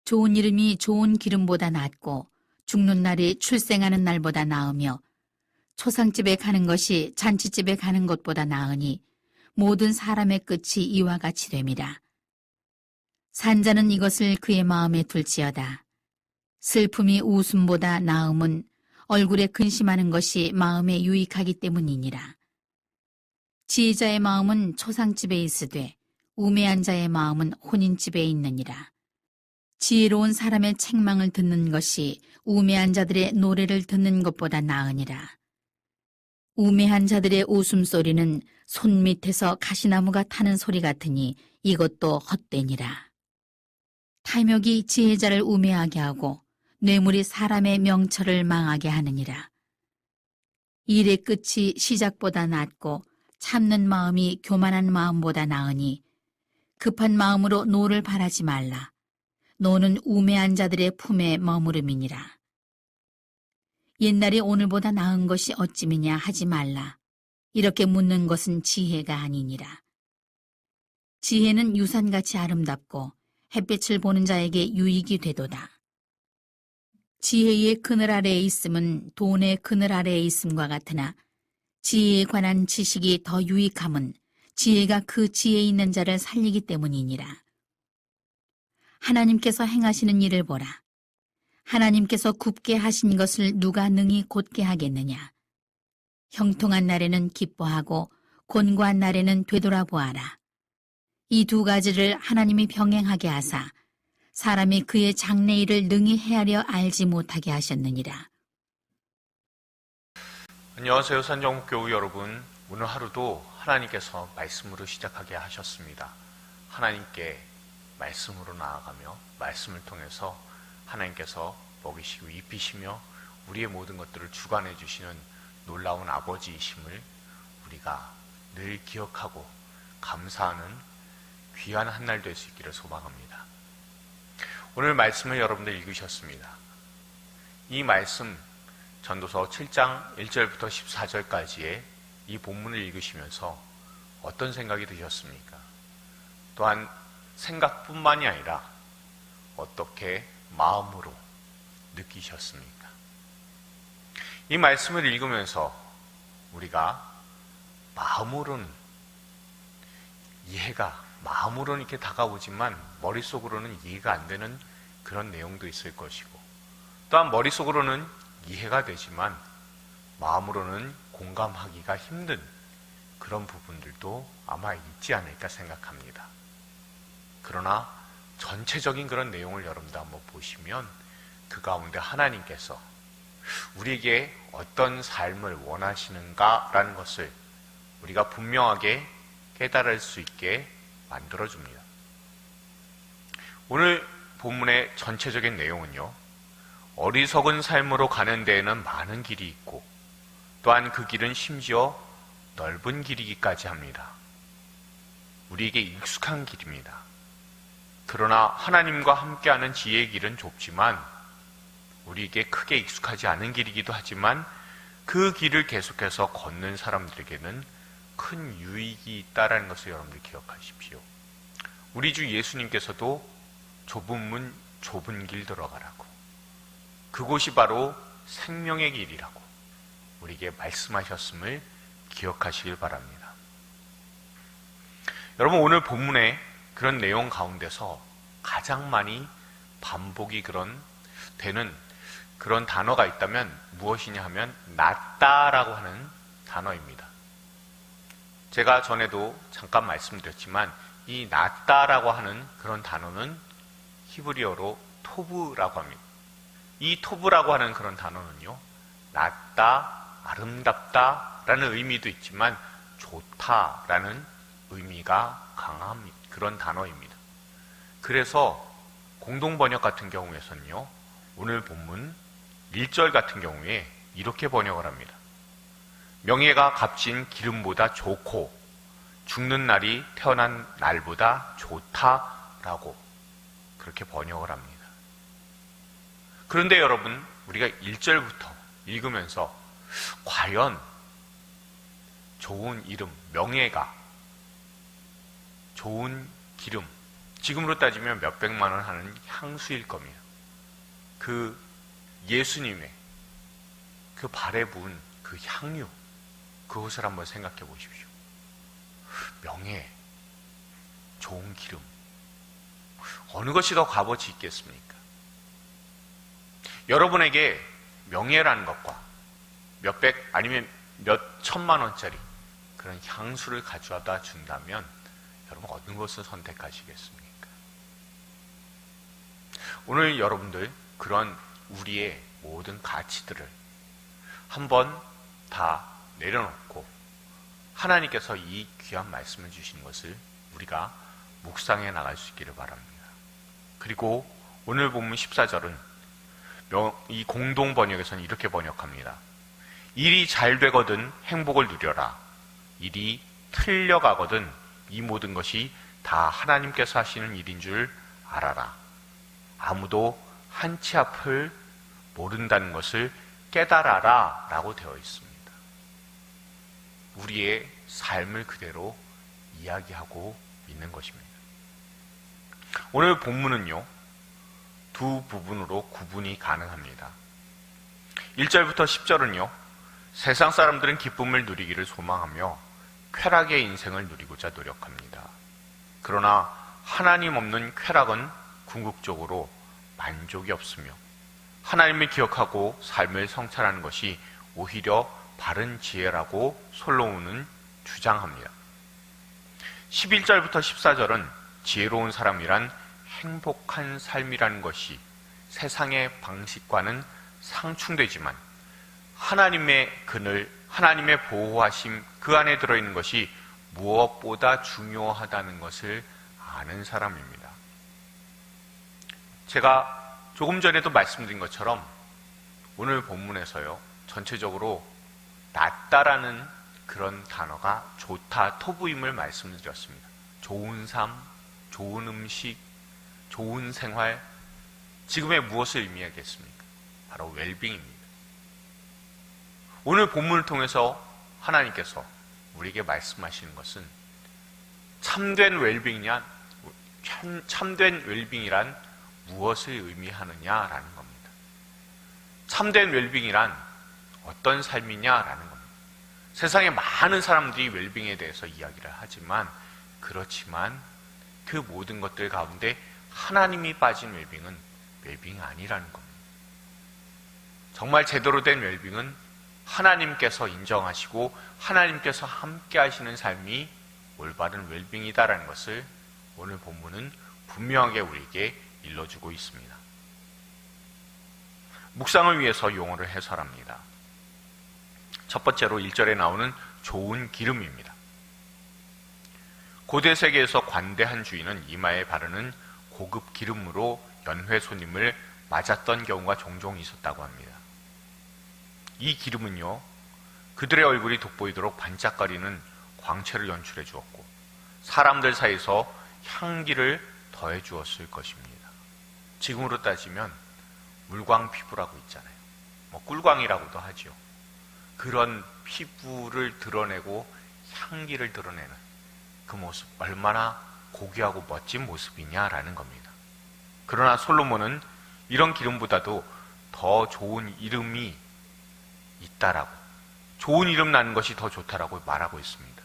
좋은 이름이 좋은 기름보다 낫고 죽는 날이 출생하는 날보다 나으며 초상집에 가는 것이 잔치집에 가는 것보다 나으니 모든 사람의 끝이 이와 같이 됨이라. 산자는 이것을 그의 마음에 둘지어다. 슬픔이 웃음보다 나음은 얼굴에 근심하는 것이 마음에 유익하기 때문이니라. 지혜자의 마음은 초상집에 있으되 우매한 자의 마음은 혼인집에 있느니라. 지혜로운 사람의 책망을 듣는 것이 우매한 자들의 노래를 듣는 것보다 나으니라. 우매한 자들의 웃음소리는 손밑에서 가시나무가 타는 소리 같으니 이것도 헛되니라. 탐욕이 지혜자를 우매하게 하고 뇌물이 사람의 명철을 망하게 하느니라. 일의 끝이 시작보다 낫고 참는 마음이 교만한 마음보다 나으니 급한 마음으로 노를 바라지 말라. 노는 우매한 자들의 품에 머무름이니라. 옛날이 오늘보다 나은 것이 어찌미냐 하지 말라. 이렇게 묻는 것은 지혜가 아니니라. 지혜는 유산같이 아름답고 햇빛을 보는 자에게 유익이 되도다. 지혜의 그늘 아래에 있음은 돈의 그늘 아래에 있음과 같으나 지혜에 관한 지식이 더 유익함은 지혜가 그 지혜 있는 자를 살리기 때문이니라. 하나님께서 행하시는 일을 보라. 하나님께서 굽게 하신 것을 누가 능히 곧게 하겠느냐. 형통한 날에는 기뻐하고 곤고한 날에는 되돌아보아라. 이 두 가지를 하나님이 병행하게 하사 사람이 그의 장래일을 능히 헤아려 알지 못하게 하셨느니라. 안녕하세요, 산정목교우 여러분. 오늘 하루도 하나님께서 말씀으로 시작하게 하셨습니다. 하나님께 말씀으로 나아가며 말씀을 통해서 하나님께서 먹이시고 입히시며 우리의 모든 것들을 주관해 주시는 놀라운 아버지이심을 우리가 늘 기억하고 감사하는 귀한 한 날 될 수 있기를 소망합니다. 오늘 말씀을 여러분들 읽으셨습니다. 이 말씀 전도서 7장 1절부터 14절까지의 이 본문을 읽으시면서 어떤 생각이 드셨습니까? 또한 생각뿐만이 아니라 어떻게 마음으로 느끼셨습니까? 이 말씀을 읽으면서 우리가 마음으로는 이렇게 다가오지만 머릿속으로는 이해가 안 되는 그런 내용도 있을 것이고, 또한 머릿속으로는 이해가 되지만 마음으로는 공감하기가 힘든 그런 부분들도 아마 있지 않을까 생각합니다. 그러나 전체적인 그런 내용을 여러분들 한번 보시면 그 가운데 하나님께서 우리에게 어떤 삶을 원하시는가라는 것을 우리가 분명하게 깨달을 수 있게 만들어줍니다. 오늘 본문의 전체적인 내용은요, 어리석은 삶으로 가는 데에는 많은 길이 있고 또한 그 길은 심지어 넓은 길이기까지 합니다. 우리에게 익숙한 길입니다. 그러나 하나님과 함께하는 지혜의 길은 좁지만 우리에게 크게 익숙하지 않은 길이기도 하지만 그 길을 계속해서 걷는 사람들에게는 큰 유익이 있다는 것을 여러분들 기억하십시오. 우리 주 예수님께서도 좁은 문 좁은 길 들어가라고, 그곳이 바로 생명의 길이라고 우리에게 말씀하셨음을 기억하시길 바랍니다. 여러분, 오늘 본문의 그런 내용 가운데서 가장 많이 반복이 되는 그런 단어가 있다면 무엇이냐 하면 낫다라고 하는 단어입니다. 제가 전에도 잠깐 말씀드렸지만 이 낫다라고 하는 그런 단어는 히브리어로 토브라고 합니다. 이 토브라고 하는 그런 단어는요, 낫다, 아름답다라는 의미도 있지만 좋다라는 의미가 강한 그런 단어입니다. 그래서 공동번역 같은 경우에서는요, 오늘 본문 1절 같은 경우에 이렇게 번역을 합니다. 명예가 값진 기름보다 좋고 죽는 날이 태어난 날보다 좋다라고 그렇게 번역을 합니다. 그런데 여러분, 우리가 1절부터 읽으면서 과연 좋은 이름, 명예가, 좋은 기름, 지금으로 따지면 몇백만 원 하는 향수일 겁니다. 그 예수님의 그 발에 부은 그 향유, 그것을 한번 생각해 보십시오. 명예, 좋은 기름, 어느 것이 더 값어치 있겠습니까? 여러분에게 명예라는 것과 몇백 아니면 몇 천만 원짜리 그런 향수를 가져다 준다면 여러분 어느 것을 선택하시겠습니까? 오늘 여러분들 그런 우리의 모든 가치들을 한번 다 내려놓고 하나님께서 이 귀한 말씀을 주신 것을 우리가 묵상해 나갈 수 있기를 바랍니다. 그리고 오늘 본문 14절은 이 공동 번역에서는 이렇게 번역합니다. 일이 잘 되거든 행복을 누려라. 일이 틀려가거든 이 모든 것이 다 하나님께서 하시는 일인 줄 알아라. 아무도 한치 앞을 모른다는 것을 깨달아라 라고 되어 있습니다. 우리의 삶을 그대로 이야기하고 있는 것입니다. 오늘 본문은요, 두 부분으로 구분이 가능합니다. 1절부터 10절은요, 세상 사람들은 기쁨을 누리기를 소망하며 쾌락의 인생을 누리고자 노력합니다. 그러나 하나님 없는 쾌락은 궁극적으로 만족이 없으며 하나님을 기억하고 삶을 성찰하는 것이 오히려 바른 지혜라고 솔로몬은 주장합니다. 11절부터 14절은 지혜로운 사람이란 행복한 삶이라는 것이 세상의 방식과는 상충되지만 하나님의 그늘, 하나님의 보호하심 그 안에 들어있는 것이 무엇보다 중요하다는 것을 아는 사람입니다. 제가 조금 전에도 말씀드린 것처럼 오늘 본문에서요, 전체적으로 낫다라는 그런 단어가 좋다, 토부임을 말씀드렸습니다. 좋은 삶, 좋은 음식, 좋은 생활, 지금의 무엇을 의미하겠습니까? 바로 웰빙입니다. 오늘 본문을 통해서 하나님께서 우리에게 말씀하시는 것은 참된 웰빙이란 무엇을 의미하느냐라는 겁니다. 참된 웰빙이란 어떤 삶이냐라는 겁니다. 세상에 많은 사람들이 웰빙에 대해서 이야기를 하지만 그렇지만 그 모든 것들 가운데 하나님이 빠진 웰빙은 웰빙이 아니라는 겁니다. 정말 제대로 된 웰빙은 하나님께서 인정하시고 하나님께서 함께 하시는 삶이 올바른 웰빙이다라는 것을 오늘 본문은 분명하게 우리에게 일러주고 있습니다. 묵상을 위해서 용어를 해설합니다. 첫 번째로 1절에 나오는 좋은 기름입니다. 고대 세계에서 관대한 주인은 이마에 바르는 고급 기름으로 연회 손님을 맞았던 경우가 종종 있었다고 합니다. 이 기름은요, 그들의 얼굴이 돋보이도록 반짝거리는 광채를 연출해 주었고 사람들 사이에서 향기를 더해 주었을 것입니다. 지금으로 따지면 물광 피부라고 있잖아요. 꿀광이라고도 하죠. 그런 피부를 드러내고 향기를 드러내는 그 모습, 얼마나 고귀하고 멋진 모습이냐라는 겁니다. 그러나 솔로몬은 이런 기름보다도 더 좋은 이름이 있다라고, 좋은 이름 나는 것이 더 좋다라고 말하고 있습니다.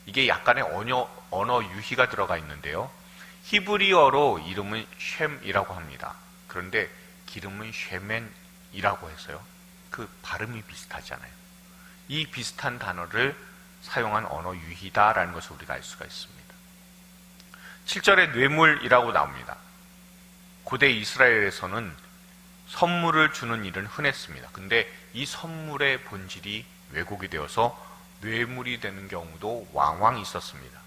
이게 약간의 언어 유희가 들어가 있는데요, 히브리어로 이름은 쉔이라고 합니다. 그런데 기름은 쉐멘이라고 해서요, 그 발음이 비슷하잖아요. 이 비슷한 단어를 사용한 언어 유희다라는 것을 우리가 알 수가 있습니다. 7절에 뇌물이라고 나옵니다. 고대 이스라엘에서는 선물을 주는 일은 흔했습니다. 근데 이 선물의 본질이 왜곡이 되어서 뇌물이 되는 경우도 왕왕 있었습니다.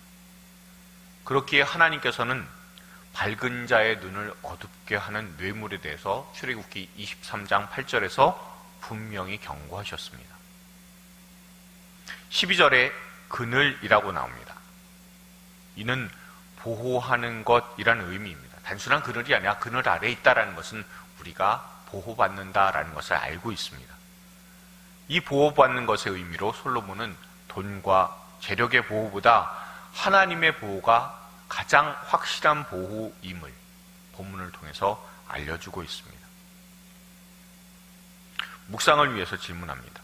그렇기에 하나님께서는 밝은 자의 눈을 어둡게 하는 뇌물에 대해서 출애굽기 23장 8절에서 분명히 경고하셨습니다. 12절에 그늘이라고 나옵니다. 이는 보호하는 것이라는 의미입니다. 단순한 그늘이 아니라 그늘 아래에 있다는 것은 우리가 보호받는다라는 것을 알고 있습니다. 이 보호받는 것의 의미로 솔로몬은 돈과 재력의 보호보다 하나님의 보호가 가장 확실한 보호임을 본문을 통해서 알려주고 있습니다. 묵상을 위해서 질문합니다.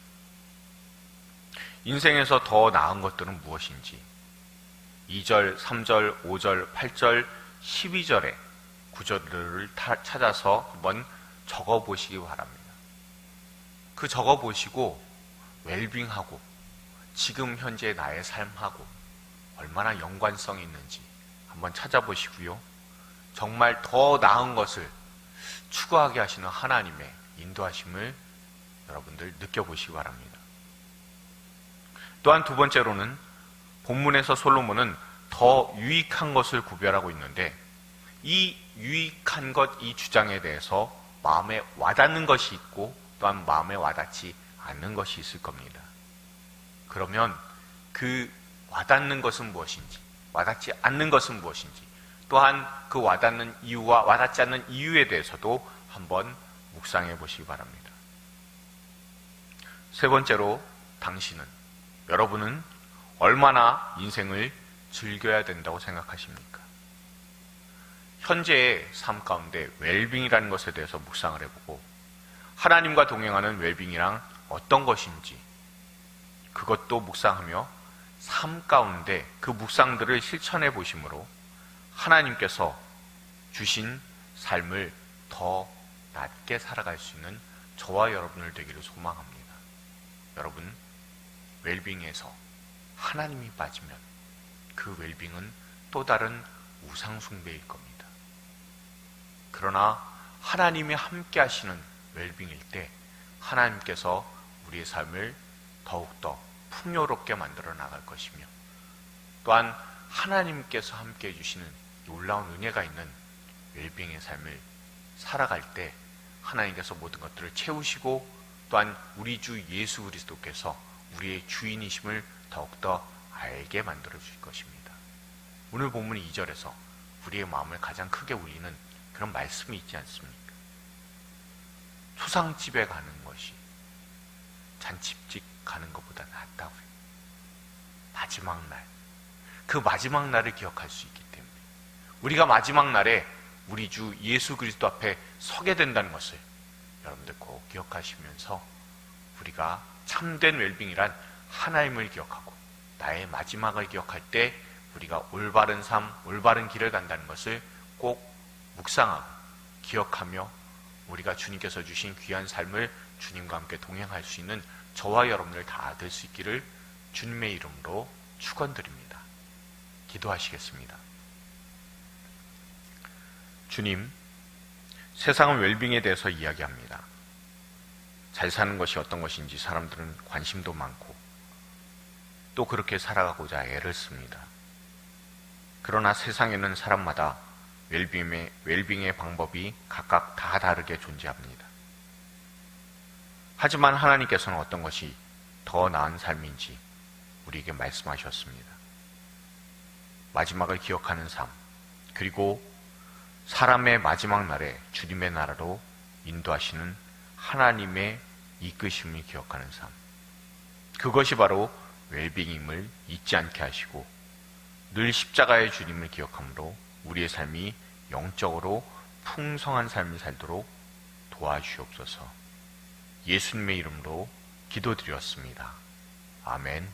인생에서 더 나은 것들은 무엇인지 2절, 3절, 5절, 8절, 12절의 구절들을 찾아서 한번 적어보시기 바랍니다. 그 적어보시고 웰빙하고 지금 현재 나의 삶하고 얼마나 연관성이 있는지 한번 찾아보시고요. 정말 더 나은 것을 추구하게 하시는 하나님의 인도하심을 여러분들 느껴보시기 바랍니다. 또한 두 번째로는 본문에서 솔로몬은 더 유익한 것을 구별하고 있는데 이 유익한 것, 이 주장에 대해서 마음에 와닿는 것이 있고 또한 마음에 와닿지 않는 것이 있을 겁니다. 그러면 그 와닿는 것은 무엇인지, 와닿지 않는 것은 무엇인지, 또한 그 와닿는 이유와 와닿지 않는 이유에 대해서도 한번 묵상해 보시기 바랍니다. 세 번째로 여러분은 얼마나 인생을 즐겨야 된다고 생각하십니까? 현재의 삶 가운데 웰빙이라는 것에 대해서 묵상을 해보고 하나님과 동행하는 웰빙이란 어떤 것인지 그것도 묵상하며 삶 가운데 그 묵상들을 실천해 보심으로 하나님께서 주신 삶을 더 낮게 살아갈 수 있는 저와 여러분을 되기를 소망합니다. 여러분, 웰빙에서 하나님이 빠지면 그 웰빙은 또 다른 우상숭배일 겁니다. 그러나 하나님이 함께 하시는 웰빙일 때 하나님께서 우리의 삶을 더욱더 풍요롭게 만들어 나갈 것이며 또한 하나님께서 함께 해주시는 놀라운 은혜가 있는 웰빙의 삶을 살아갈 때 하나님께서 모든 것들을 채우시고 또한 우리 주 예수 그리스도께서 우리의 주인이심을 더욱더 알게 만들어 주실 것입니다. 오늘 본문 2절에서 우리의 마음을 가장 크게 울리는 그런 말씀이 있지 않습니까? 초상집에 가는 것이 잔치집 가는 것보다 낫다고요. 마지막 날, 그 마지막 날을 기억할 수 있기 때문에 우리가 마지막 날에 우리 주 예수 그리스도 앞에 서게 된다는 것을 여러분들 꼭 기억하시면서 우리가 참된 웰빙이란 하나님을 기억하고 나의 마지막을 기억할 때 우리가 올바른 삶, 올바른 길을 간다는 것을 꼭 묵상하고 기억하며 우리가 주님께서 주신 귀한 삶을 주님과 함께 동행할 수 있는 저와 여러분들 다 될 수 있기를 주님의 이름으로 축원드립니다. 기도하시겠습니다. 주님, 세상은 웰빙에 대해서 이야기합니다. 잘 사는 것이 어떤 것인지 사람들은 관심도 많고 또 그렇게 살아가고자 애를 씁니다. 그러나 세상에는 사람마다 웰빙의 방법이 각각 다 다르게 존재합니다. 하지만 하나님께서는 어떤 것이 더 나은 삶인지 우리에게 말씀하셨습니다. 마지막을 기억하는 삶, 그리고 사람의 마지막 날에 주님의 나라로 인도하시는 하나님의 이끄심을 기억하는 삶, 그것이 바로 웰빙임을 잊지 않게 하시고 늘 십자가의 주님을 기억함으로 우리의 삶이 영적으로 풍성한 삶을 살도록 도와주시옵소서. 예수님의 이름으로 기도드렸습니다. 아멘.